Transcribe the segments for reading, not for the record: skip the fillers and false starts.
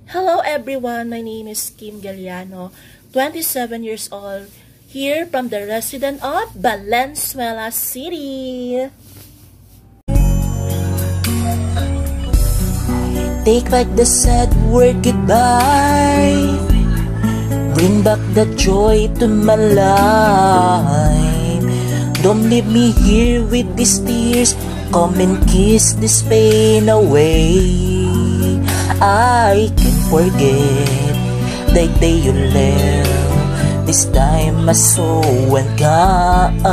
Hello everyone, my name is Kim Galliano, 27 years old, here from the resident of Valenzuela City. Take back the sad word goodbye, bring back the joy to my life. Don't leave me here with these tears, come and kiss this pain away. I can't forget the day you left. This time I saw unkind,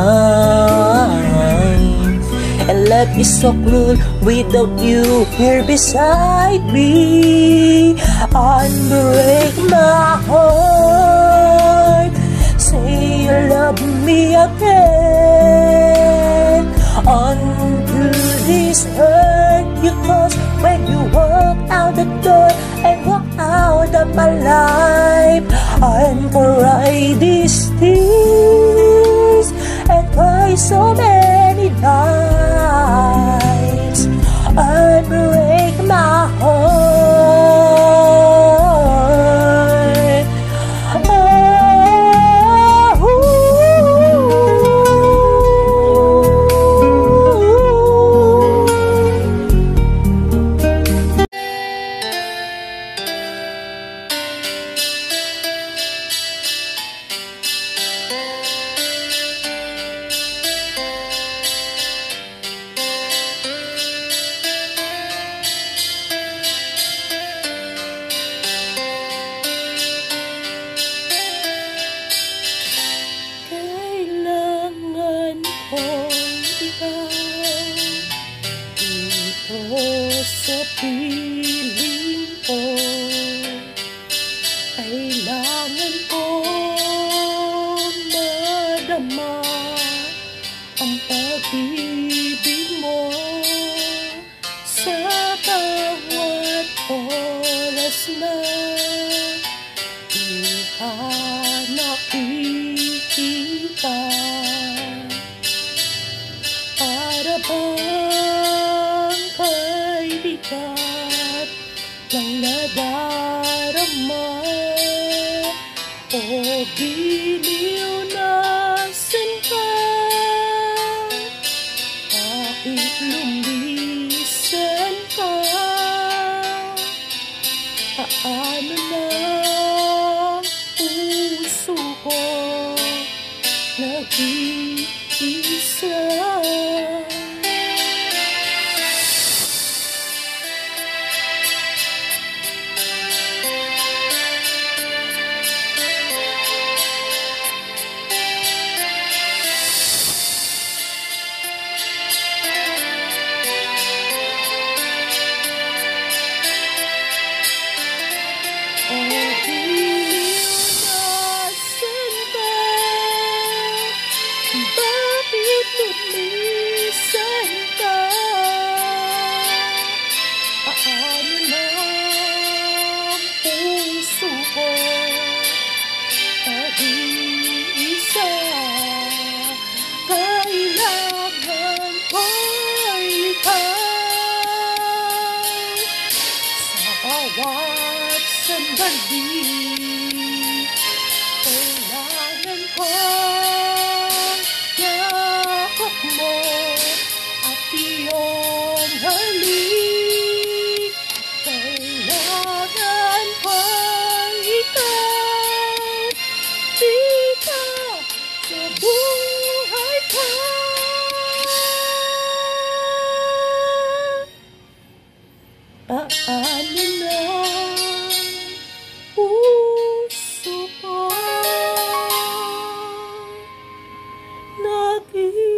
and life is so cruel without you here beside me. Unbreak my heart, say you love me again. Until this hurt you cause when you walk out the door and walk out of my life. And cry these tears and cry so many nights and break my heart. Sa piling ko, kailangan ko madama ang pag-ibig mo sa bawat oras na di ka nakikita. Para bang bigat ng nadarama o giliw na sinta, kahit lumisan ka, paano na puso ko nag-iisa. Bakit lumisan ka? Paano na ang puso ko nag-iisa? Kailangan ko ikaw sa bawat sandali. Kailangan ko yakap mo at iyong halik. Kailangan ko ikaw dito sa buhay ko. Paano na puso ko nag-iisa?